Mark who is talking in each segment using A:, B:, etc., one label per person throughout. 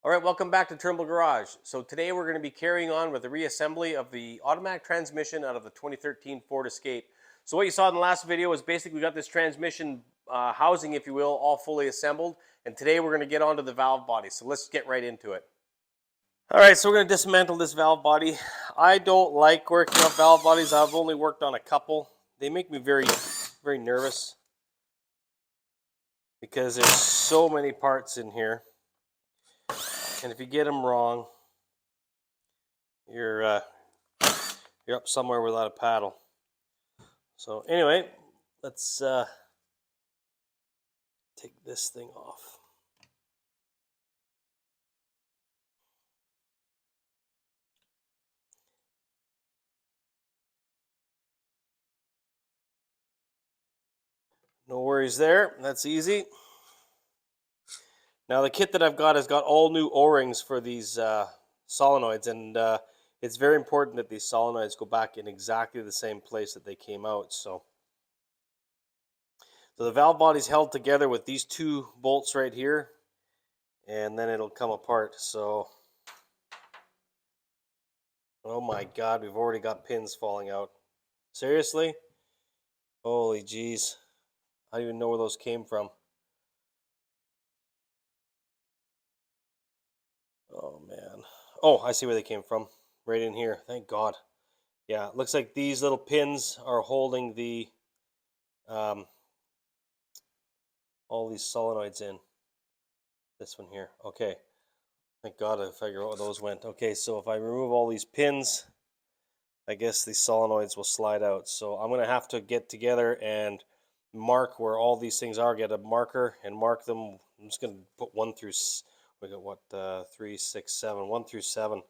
A: All right, welcome back to Turnbull Garage. So today we're going to be carrying on with the reassembly of the automatic transmission out of the 2013 Ford Escape. So what you saw in the last video was basically we got this transmission housing, if you will, all fully assembled. And today we're going to get onto the valve body. So let's get right into it. All right, so we're going to dismantle this valve body. I don't like working on valve bodies. I've only worked on a couple. They make me very, very nervous because there's so many parts in here. And if you get them wrong, you're up somewhere without a paddle. So anyway, let's take this thing off. No worries there. That's easy. Now the kit that I've got has got all new O-rings for these solenoids, and it's very important that these solenoids go back in exactly the same place that they came out. So the valve body's held together with these two bolts right here, and then it'll come apart. So, oh my God, we've already got pins falling out. Seriously? Holy jeez. I don't even know where those came from. Oh man. Oh, I see where they came from. Right in here. Thank God. Yeah, it looks like these little pins are holding the all these solenoids in. This one here. Okay. Thank God I figured out where those went. Okay, so if I remove all these pins, I guess these solenoids will slide out. So I'm going to have to get together and mark where all these things are. Get a marker and mark them. I'm just going to put 1 through, we got what, 3, 6, 7, 1 through 7.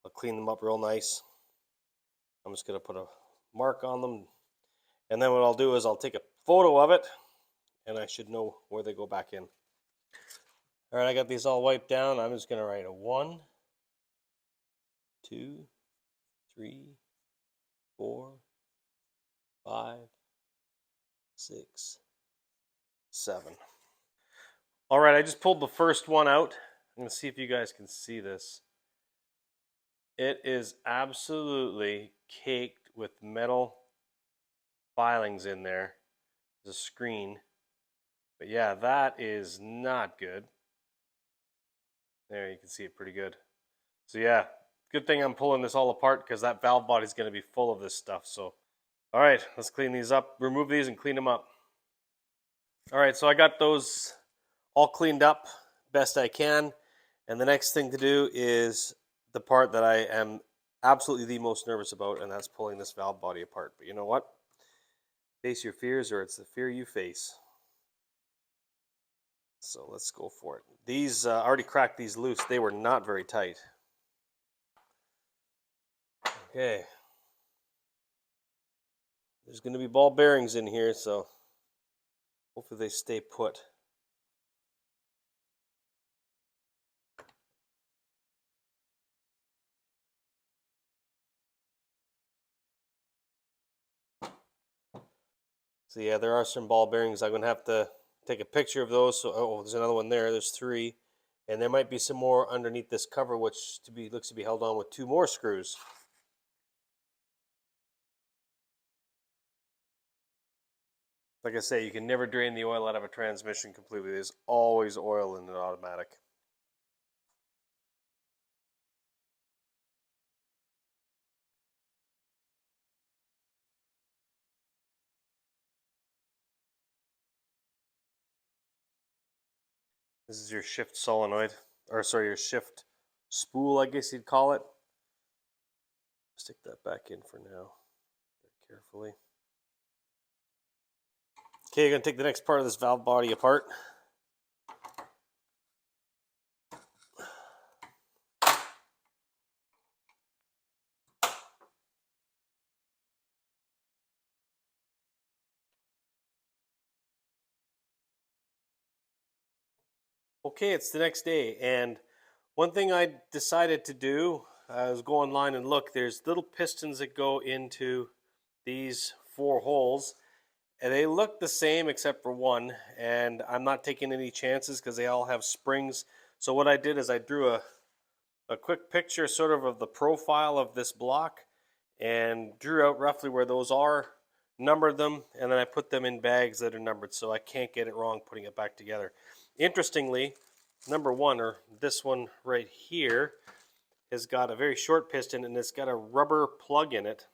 A: I'll clean them up real nice. I'm just going to put a mark on them. And then what I'll do is I'll take a photo of it, and I should know where they go back in. All right, I got these all wiped down. I'm just going to write a 1, 2, 3, 4, 5, 6, 7. All right, I just pulled the first one out. I'm going to see if you guys can see this. It is absolutely caked with metal filings in there. There's a screen. But yeah, that is not good. There, you can see it pretty good. So yeah, good thing I'm pulling this all apart because that valve body is going to be full of this stuff. So, all right, let's clean these up, remove these and clean them up. All right, so I got those all cleaned up best I can. And the next thing to do is the part that I am absolutely the most nervous about, and that's pulling this valve body apart. But you know what? Face your fears, or it's the fear you face. So let's go for it. These, I already cracked these loose. They were not very tight. Okay. There's going to be ball bearings in here, so hopefully they stay put. So yeah, there are some ball bearings. I'm going to have to take a picture of those. So, oh, there's another one there. There's 3. And there might be some more underneath this cover, which looks to be held on with 2 more screws. Like I say, you can never drain the oil out of a transmission completely. There's always oil in an automatic. This is your shift solenoid, or sorry, your shift spool, I guess you'd call it. Stick that back in for now, very carefully. Okay, you're going to take the next part of this valve body apart. Okay, it's the next day, and one thing I decided to do is go online and look. There's little pistons that go into these 4 holes, and they look the same except for one, and I'm not taking any chances because they all have springs. So what I did is I drew a quick picture sort of the profile of this block and drew out roughly where those are, numbered them, and then I put them in bags that are numbered so I can't get it wrong putting it back together. Interestingly, number one, or this one right here, has got a very short piston and it's got a rubber plug in it.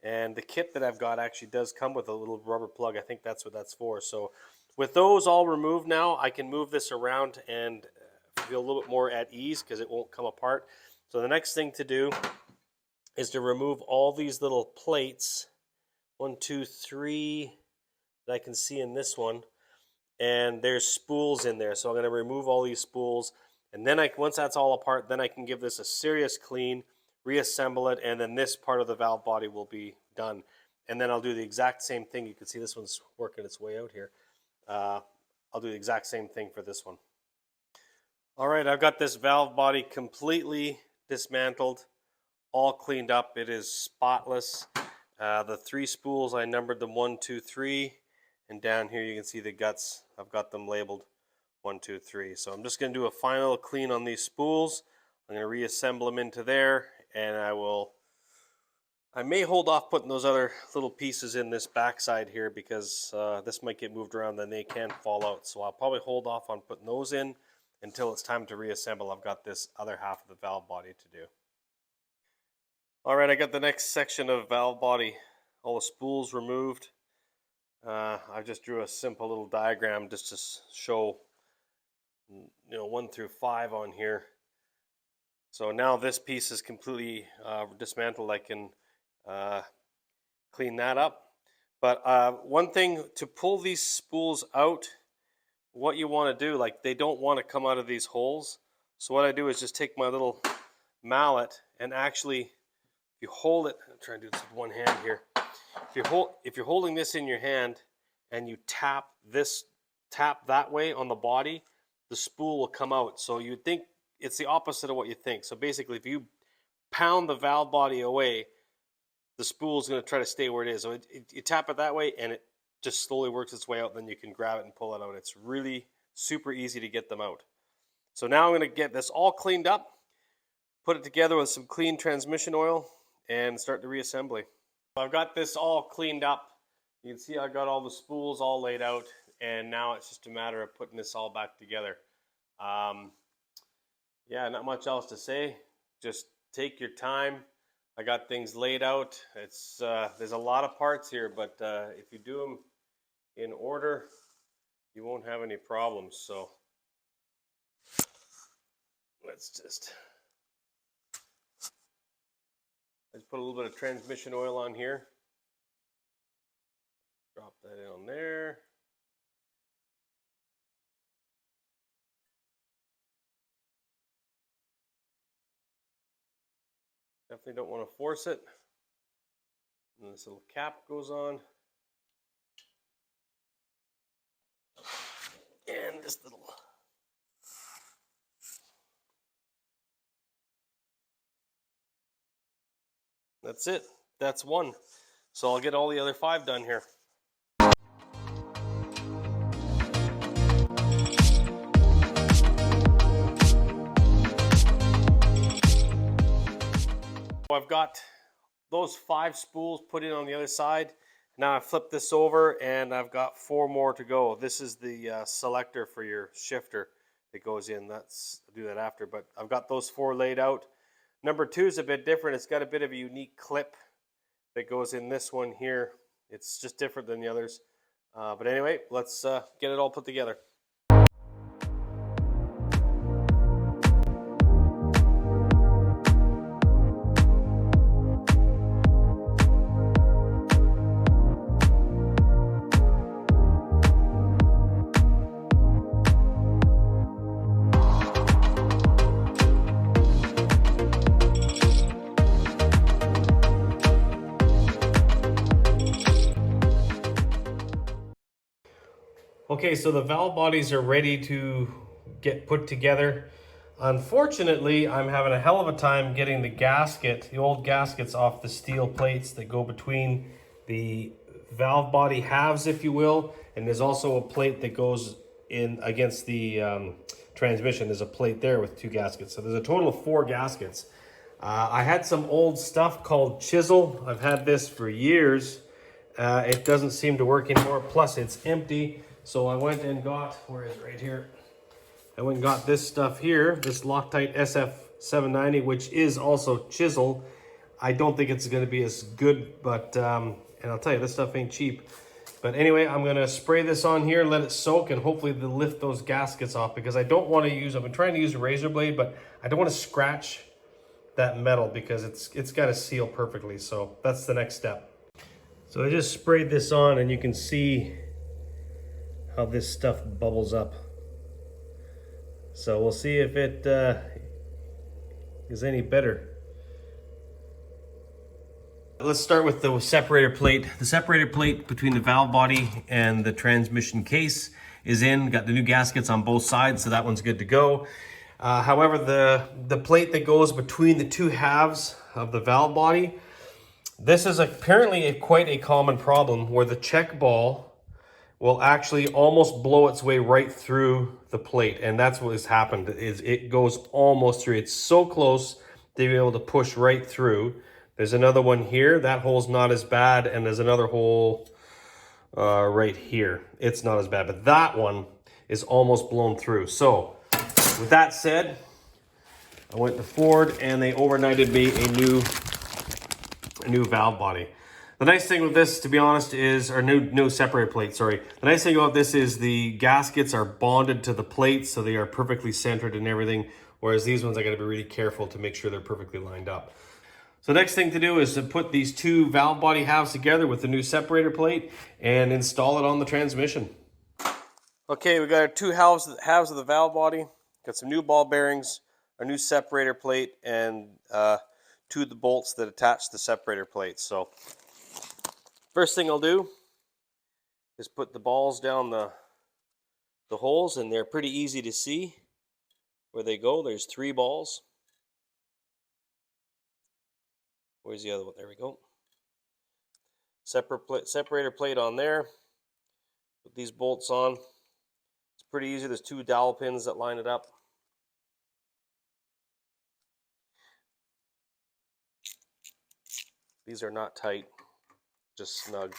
A: And the kit that I've got actually does come with a little rubber plug. I think that's what that's for. So with those all removed now, I can move this around and feel a little bit more at ease because it won't come apart. So the next thing to do is to remove all these little plates, 1, 2, 3, that I can see in this one, and there's spools in there. So I'm going to remove all these spools, and then once that's all apart, then I can give this a serious clean, reassemble it, and then this part of the valve body will be done. And then I'll do the exact same thing. You can see this one's working its way out here. I'll do the exact same thing for this one. All right, I've got this valve body completely dismantled, all cleaned up. It is spotless. The 3 spools, I numbered them 1, 2, 3, and down here you can see the guts. I've got them labeled 1, 2, 3. So I'm just going to do a final clean on these spools. I'm going to reassemble them into there, and I may hold off putting those other little pieces in this backside here because this might get moved around, then they can fall out. So I'll probably hold off on putting those in until it's time to reassemble. I've got this other half of the valve body to do. All right, I got the next section of valve body, all the spools removed. I just drew a simple little diagram just to show, 1 through 5 on here. So now this piece is completely dismantled. I can clean that up. But one thing, to pull these spools out, what you want to do, like they don't want to come out of these holes. So what I do is just take my little mallet and actually, if you hold it, I'm trying to do this with one hand here. If you're holding this in your hand and you tap that way on the body, the spool will come out. So you think it's the opposite of what you think. So basically, if you pound the valve body away, the spool is going to try to stay where it is. So you tap it that way and it just slowly works its way out. Then you can grab it and pull it out. It's really super easy to get them out. So now I'm going to get this all cleaned up, put it together with some clean transmission oil, and start the reassembly. I've got this all cleaned up. You can see I got all the spools all laid out, and now it's just a matter of putting this all back together. Yeah, not much else to say. Just take your time. I got things laid out. There's a lot of parts here, but if you do them in order, you won't have any problems. So let's just put a little bit of transmission oil on here. Drop that in on there. Definitely don't want to force it. And this little cap goes on. And this little that's it. That's one. So I'll get all the other 5 done here. I've got those 5 spools put in on the other side. Now I flip this over and I've got 4 more to go. This is the selector for your shifter that goes in. I'll do that after, but I've got those 4 laid out. Number 2 is a bit different. It's got a bit of a unique clip that goes in this one here. It's just different than the others. But anyway, let's get it all put together. Okay, so the valve bodies are ready to get put together. Unfortunately, I'm having a hell of a time getting the old gaskets off the steel plates that go between the valve body halves, if you will. And there's also a plate that goes in against the transmission, there's a plate there with 2 gaskets. So there's a total of 4 gaskets. I had some old stuff called Chisel. I've had this for years. It doesn't seem to work anymore. Plus it's empty. So I went and got, where is it? Right here. I went and got this stuff here, this Loctite SF790, which is also Chisel. I don't think it's going to be as good, but, and I'll tell you, this stuff ain't cheap. But anyway, I'm going to spray this on here, let it soak, and hopefully they'll lift those gaskets off, because I don't want to use, I've been trying to use a razor blade, but I don't want to scratch that metal because it's got to seal perfectly. So that's the next step. So I just sprayed this on, and you can see how this stuff bubbles up. So we'll see if it is any better. Let's start with the separator plate. The separator plate between the valve body and the transmission case is in. Got the new gaskets on both sides, so that one's good to go. However, the plate that goes between the 2 halves of the valve body, this is apparently quite a common problem where the check ball will actually almost blow its way right through the plate. And that's what has happened, is it goes almost through. It's so close to be able to push right through. There's another one here. That hole's not as bad. And there's another hole right here. It's not as bad, but that one is almost blown through. So with that said, I went to Ford and they overnighted me a new valve body. The nice thing with this, to be honest, is, or new separator plate, sorry. The nice thing about this is the gaskets are bonded to the plates, so they are perfectly centered and everything. Whereas these ones, I gotta be really careful to make sure they're perfectly lined up. So next thing to do is to put these 2 valve body halves together with the new separator plate and install it on the transmission. Okay, we got our 2 halves of the valve body. Got some new ball bearings, our new separator plate, and 2 of the bolts that attach the separator plate. So first thing I'll do is put the balls down the holes, and they're pretty easy to see where they go. There's 3 balls. Where's the other one? There we go. Separator plate on there. Put these bolts on. It's pretty easy. There's 2 dowel pins that line it up. These are not tight, just snug.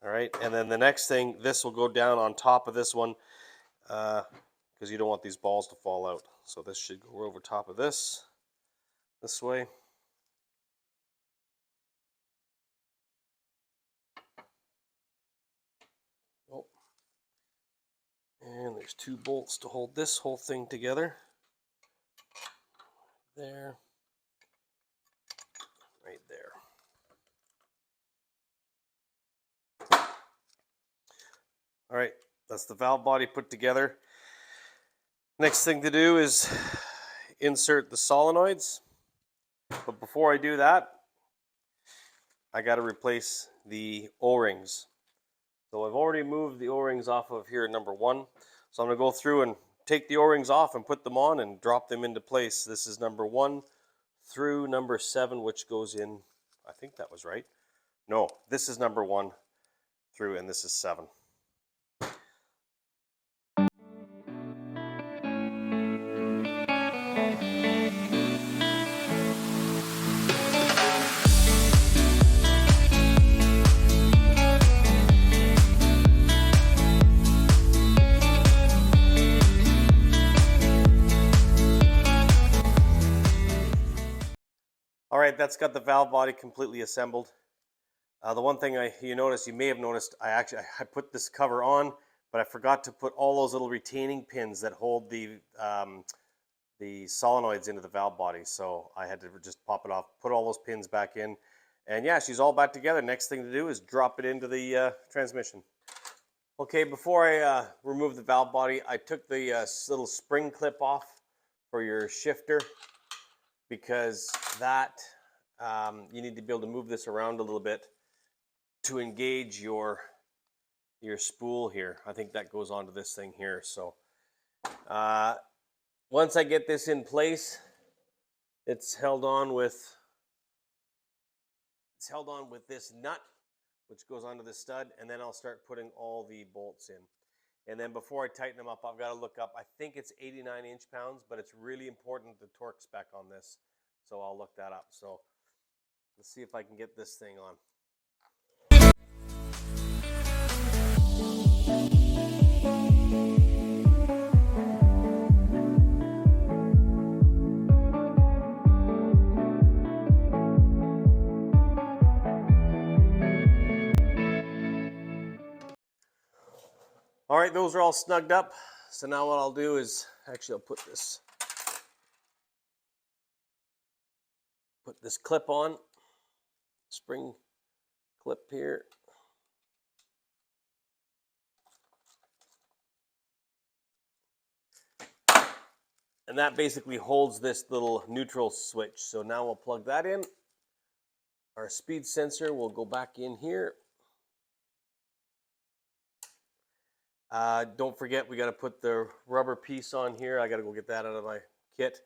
A: All right, and then the next thing, this will go down on top of this one, because you don't want these balls to fall out. So this should go over top of this way. Oh. And there's 2 bolts to hold this whole thing together. There. Right there. All right, that's the valve body put together. Next thing to do is insert the solenoids. But before I do that, I got to replace the O-rings. So I've already moved the O-rings off of here, number 1. So I'm going to go through and take the O-rings off and put them on and drop them into place. This is number 1 through number 7, which goes in, I think that was right. No, this is number 1 through, and this is 7. All right, that's got the valve body completely assembled. The one thing you may have noticed, I put this cover on, but I forgot to put all those little retaining pins that hold the solenoids into the valve body. So I had to just pop it off, put all those pins back in, and yeah, she's all back together. Next thing to do is drop it into the transmission. Okay, before I remove the valve body, I took the little spring clip off for your shifter, because that you need to be able to move this around a little bit to engage your spool here. I think that goes onto this thing here. So once I get this in place, it's held on with this nut which goes onto the stud, and then I'll start putting all the bolts in. And then before I tighten them up, I've got to look up, I think it's 89 inch-pounds, but it's really important, the torque spec on this. So I'll look that up. So let's see if I can get this thing on. All right, those are all snugged up. So now what I'll do is, actually I'll put this clip on, spring clip here. And that basically holds this little neutral switch. So now we'll plug that in. Our speed sensor will go back in here. Don't forget, we got to put the rubber piece on here. I got to go get that out of my kit.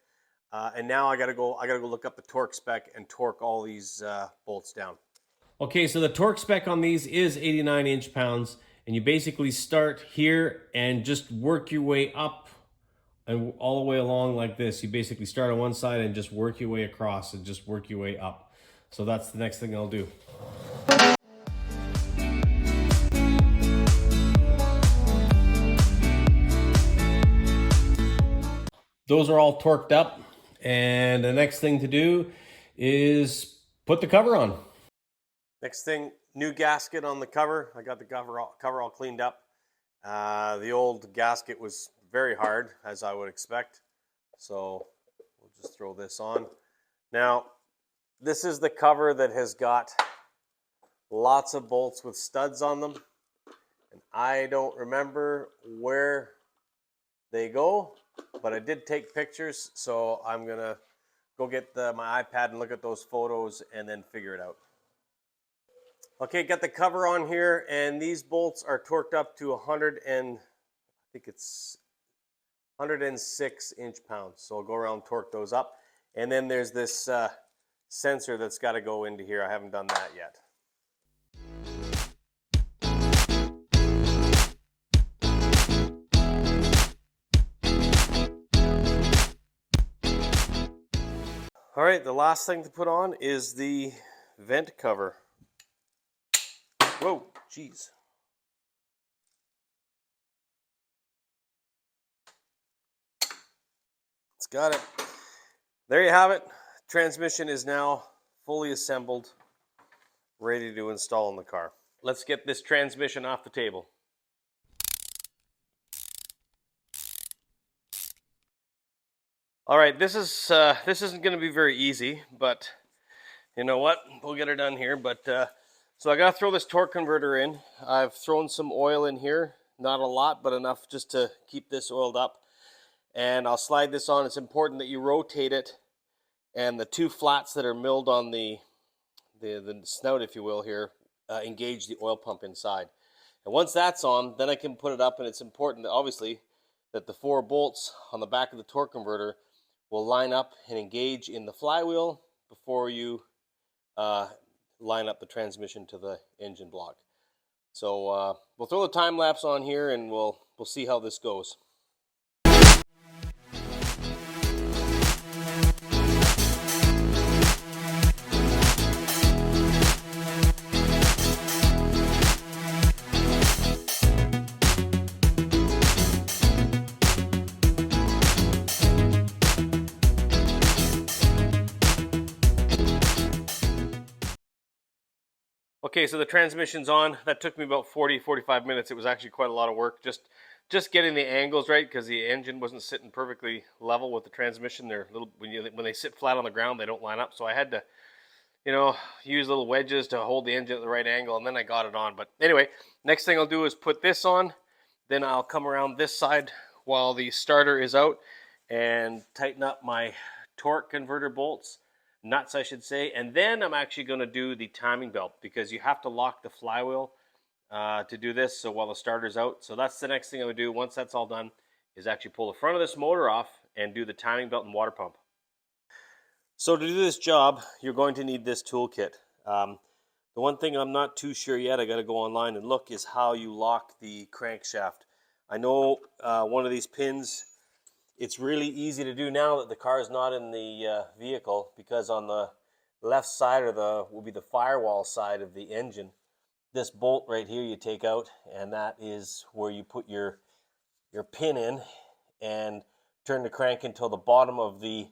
A: And now I got to go look up the torque spec and torque all these bolts down. Okay, so the torque spec on these is 89 inch-pounds, and you basically start here and just work your way up and all the way along like this. You basically start on one side and just work your way across and just work your way up. So that's the next thing I'll do. Those are all torqued up, and the next thing to do is put the cover on. Next thing, new gasket on the cover. I got the cover all cleaned up. The old gasket was very hard, as I would expect. So we'll just throw this on. Now, this is the cover that has got lots of bolts with studs on them. And I don't remember where they go, but I did take pictures, so I'm gonna go get my iPad and look at those photos and then figure it out. Okay, got the cover on here, and these bolts are torqued up to 106 inch-pounds. So I'll go around, torque those up. And then there's this sensor that's got to go into here. I haven't done that yet. All right, the last thing to put on is the vent cover. Whoa, geez. It's got it. There you have it. Transmission is now fully assembled, ready to install in the car. Let's get this transmission off the table. All right, this isn't going to be very easy, but you know what? We'll get it done here. But so I got to throw this torque converter in. I've thrown some oil in here, not a lot, but enough just to keep this oiled up. And I'll slide this on. It's important that you rotate it, and the two flats that are milled on the snout, if you will, here, engage the oil pump inside. And once that's on, then I can put it up, and it's important that, obviously, that the 4 bolts on the back of the torque converter will line up and engage in the flywheel before you line up the transmission to the engine block. So we'll throw the time lapse on here, and we'll see how this goes. Okay, so the transmission's on. That took me about 40-45 minutes. It was actually quite a lot of work just getting the angles right, because the engine wasn't sitting perfectly level with the transmission. They're little, when they sit flat on the ground, they don't line up. So I had to, use little wedges to hold the engine at the right angle, and then I got it on. But anyway, next thing I'll do is put this on. Then I'll come around this side while the starter is out and tighten up my torque converter bolts. Nuts, I should say. And then I'm actually going to do the timing belt, because you have to lock the flywheel to do this, so while the starter's out. So that's the next thing I would do once that's all done, is actually pull the front of this motor off and do the timing belt and water pump. So to do this job, you're going to need this toolkit. The one thing I'm not too sure yet, I got to go online and look, is how you lock the crankshaft. I know one of these pins, it's really easy to do now that the car is not in the vehicle, because on the left side will be the firewall side of the engine. This bolt right here you take out, and that is where you put your pin in and turn the crank until the bottom of the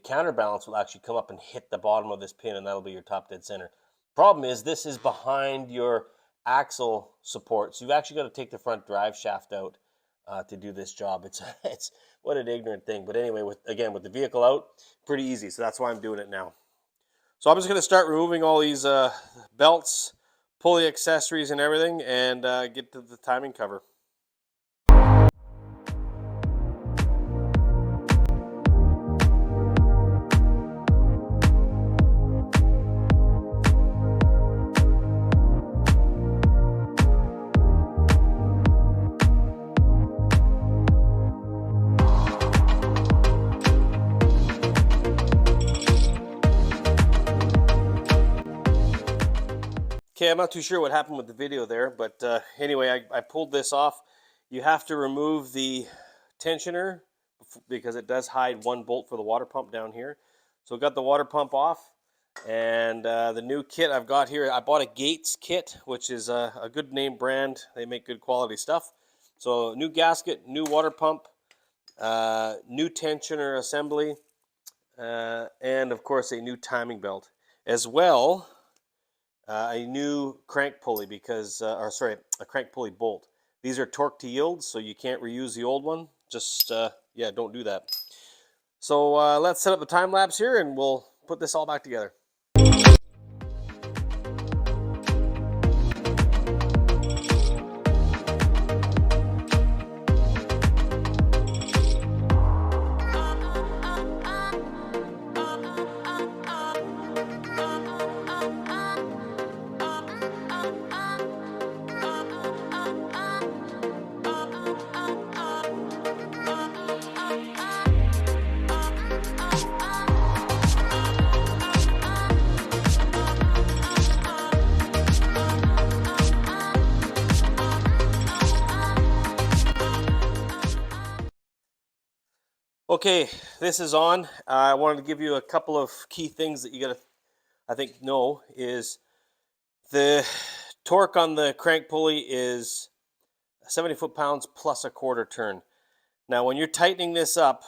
A: counterbalance will actually come up and hit the bottom of this pin, and that'll be your top dead center. Problem is, this is behind your axle support, so you've actually got to take the front drive shaft out to do this job. It's what an ignorant thing. But anyway, with the vehicle out, pretty easy. So that's why I'm doing it now. So I'm just going to start removing all these belts, pulley accessories, and everything, and get to the timing cover. Okay, I'm not too sure what happened with the video there, but anyway, I pulled this off. You have to remove the tensioner because it does hide one bolt for the water pump down here. So I've got the water pump off, and the new kit I've got here, I bought a Gates kit, which is a good name brand. They make good quality stuff. So new gasket, new water pump, new tensioner assembly, and of course a new timing belt. As well, a new crank pulley a crank pulley bolt. These are torque to yield, so you can't reuse the old one. Just, yeah, don't do that. So let's set up the time lapse here, and we'll put this all back together. Okay, this is on. I wanted to give you a couple of key things that you got to, I think, know is the torque on the crank pulley is 70 foot-pounds plus a quarter turn. Now, when you're tightening this up,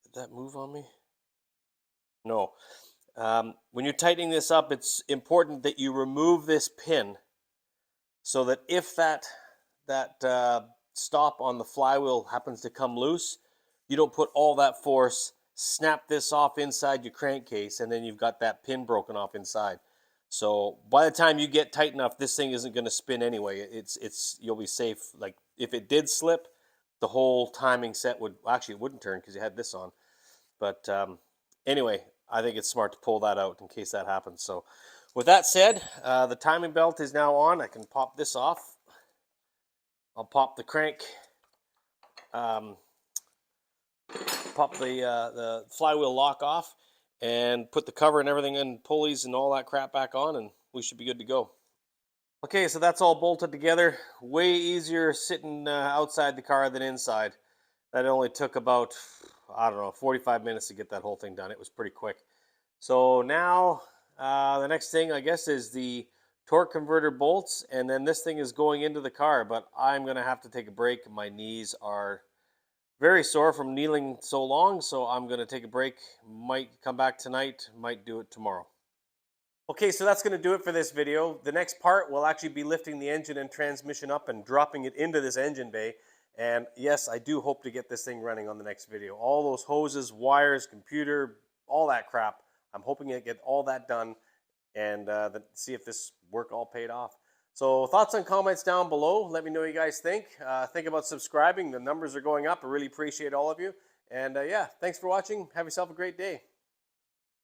A: did that move on me? No. When you're tightening this up, it's important that you remove this pin so that if that stop on the flywheel happens to come loose, you don't put all that force, snap this off inside your crankcase, and then you've got that pin broken off inside. So by the time you get tight enough, this thing isn't going to spin anyway. You'll be safe. Like if it did slip, the whole timing set would, actually it wouldn't turn because you had this on. But anyway, I think it's smart to pull that out in case that happens. So with that said, the timing belt is now on. I can pop this off. I'll pop the crank, pop the flywheel lock off, and put the cover and everything and pulleys and all that crap back on, and we should be good to go. Okay, so that's all bolted together. Way easier sitting outside the car than inside. That only took about, I don't know, 45 minutes to get that whole thing done. It was pretty quick. So now the next thing, I guess, is the torque converter bolts, and then this thing is going into the car, but I'm going to have to take a break. My knees are very sore from kneeling so long, so I'm going to take a break. Might come back tonight, might do it tomorrow. Okay, so that's going to do it for this video. The next part will actually be lifting the engine and transmission up and dropping it into this engine bay. And yes, I do hope to get this thing running on the next video. All those hoses, wires, computer, all that crap. I'm hoping to get all that done and see if this work all paid off. So thoughts and comments down below. Let me know what you guys think. Think about subscribing. The numbers are going up. I really appreciate all of you. And yeah, thanks for watching. Have yourself a great day.